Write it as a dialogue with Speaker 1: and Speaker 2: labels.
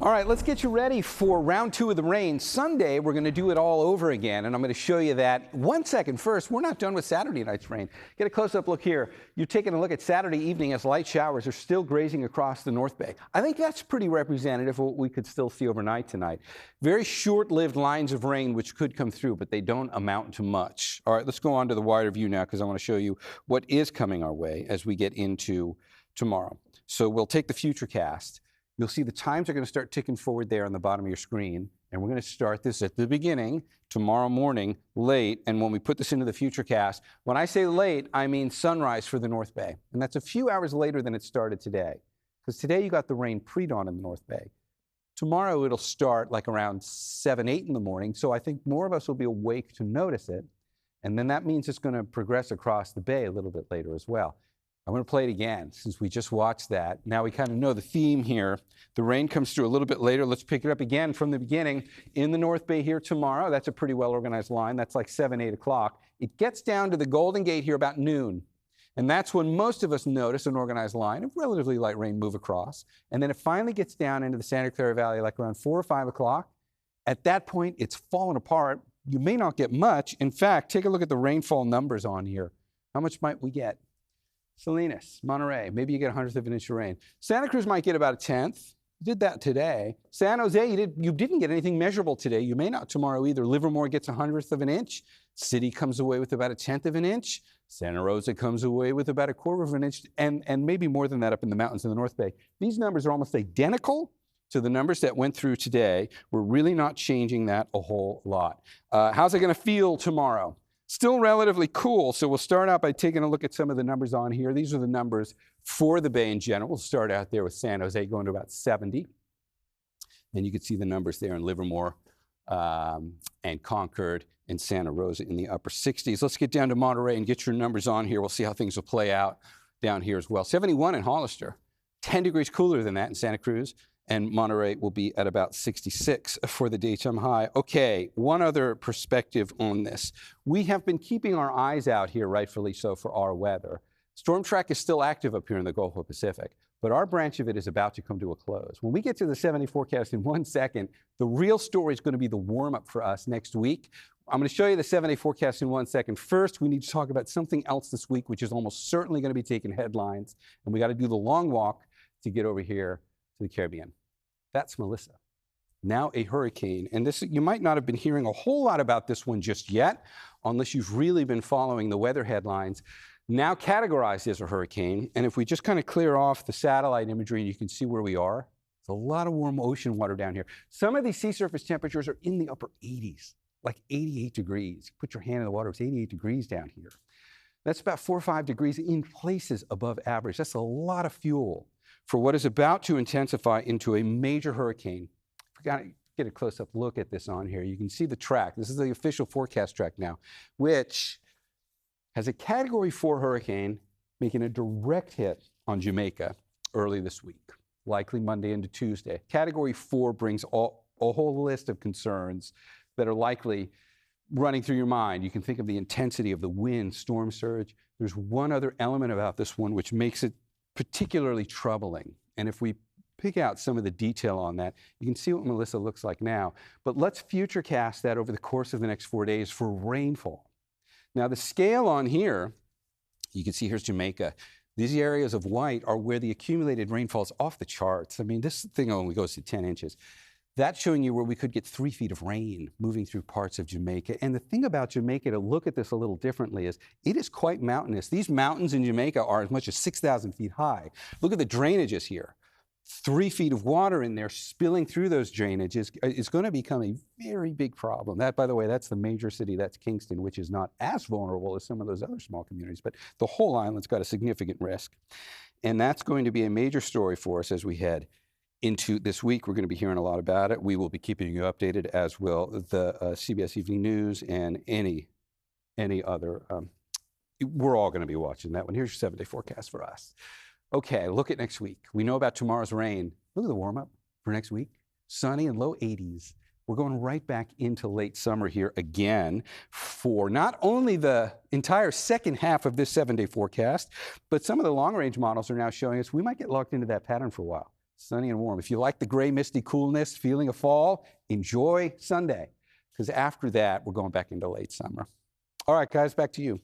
Speaker 1: All right, let's get you ready for round 2 of the rain. Sunday, we're going to do it all over again, and I'm going to show you that. 1 second first, we're not done with Saturday night's rain. Get a close-up look here. You're taking a look at Saturday evening as light showers are still grazing across the North Bay. I think that's pretty representative of what we could still see overnight tonight. Very short-lived lines of rain which could come through, but they don't amount to much. All right, let's go on to the wider view now because I want to show you what is coming our way as we get into tomorrow. So we'll take the Futurecast. You'll see the times are going to start ticking forward there on the bottom of your screen. And we're going to start this at the beginning, tomorrow morning, late. And when we put this into the Futurecast, when I say late, I mean sunrise for the North Bay. And that's a few hours later than it started today. Because today you got the rain pre-dawn in the North Bay. Tomorrow it'll start like around 7, 8 in the morning. So I think more of us will be awake to notice it. And then that means it's going to progress across the bay a little bit later as well. I'm going to play it again since we just watched that. Now we kind of know the theme here. The rain comes through a little bit later. Let's pick it up again from the beginning. In the North Bay here tomorrow, that's a pretty well-organized line. That's like 7, 8 o'clock. It gets down to the Golden Gate here about noon. And that's when most of us notice an organized line of relatively light rain move across. And then it finally gets down into the Santa Clara Valley like around 4 or 5 o'clock. At that point, it's fallen apart. You may not get much. In fact, take a look at the rainfall numbers on here. How much might we get? Salinas, Monterey, maybe you get 1/100 of an inch of rain. Santa Cruz might get about 1/10. You did that today. San Jose, you didn't get anything measurable today. You may not tomorrow either. Livermore gets 1/100 of an inch. City comes away with about 1/10 of an inch. Santa Rosa comes away with about 1/4 of an inch, and maybe more than that up in the mountains in the North Bay. These numbers are almost identical to the numbers that went through today. We're really not changing that a whole lot. How's it going to feel tomorrow? Still relatively cool, so we'll start out by taking a look at some of the numbers on here. These are the numbers for the Bay in general. We'll start out there with San Jose going to about 70. And you can see the numbers there in Livermore and Concord and Santa Rosa in the upper 60s. Let's get down to Monterey and get your numbers on here. We'll see how things will play out down here as well. 71 in Hollister, 10 degrees cooler than that in Santa Cruz. And Monterey will be at about 66 for the daytime high. Okay, one other perspective on this. We have been keeping our eyes out here, rightfully so, for our weather. Storm track is still active up here in the Gulf of Pacific, but our branch of it is about to come to a close. When we get to the 7-day forecast in 1 second, the real story is going to be the warm-up for us next week. I'm going to show you the 7-day forecast in 1 second. First, we need to talk about something else this week, which is almost certainly going to be taking headlines, and we got to do the long walk to get over here to the Caribbean. That's Melissa, now a hurricane. And this, you might not have been hearing a whole lot about this one just yet, unless you've really been following the weather headlines. Now categorized as a hurricane. And if we just kind of clear off the satellite imagery, you can see where we are. There's a lot of warm ocean water down here. Some of these sea surface temperatures are in the upper 80s, like 88 degrees. Put your hand in the water, it's 88 degrees down here. That's about 4 or 5 degrees in places above average. That's a lot of fuel for what is about to intensify into a major hurricane. We got to get a close-up look at this on here. You can see the track. This is the official forecast track now, which has a Category 4 hurricane making a direct hit on Jamaica early this week, likely Monday into Tuesday. Category 4 brings a whole list of concerns that are likely running through your mind. You can think of the intensity of the wind, storm surge. There's one other element about this one which makes it particularly troubling. And if we pick out some of the detail on that, you can see what Melissa looks like now. But let's futurecast that over the course of the next 4 days for rainfall. Now the scale on here, you can see here's Jamaica. These areas of white are where the accumulated rainfall is off the charts. I mean, this thing only goes to 10 inches. That's showing you where we could get 3 feet of rain moving through parts of Jamaica. And the thing about Jamaica, to look at this a little differently, is it is quite mountainous. These mountains in Jamaica are as much as 6,000 feet high. Look at the drainages here. 3 feet of water in there spilling through those drainages is going to become a very big problem. That, by the way, that's the major city. That's Kingston, which is not as vulnerable as some of those other small communities. But the whole island's got a significant risk. And that's going to be a major story for us as we head into this week. We're going to be hearing a lot about it. We will be keeping you updated, as will the CBS Evening News and any other. We're all going to be watching that one. Here's your 7-day forecast for us. Okay, look at next week. We know about tomorrow's rain. Look at the warm-up for next week. Sunny and low 80s. We're going right back into late summer here again for not only the entire second half of this 7-day forecast, but some of the long-range models are now showing us we might get locked into that pattern for a while. Sunny and warm. If you like the gray, misty coolness, feeling of fall, enjoy Sunday, because after that, we're going back into late summer. All right, guys, back to you.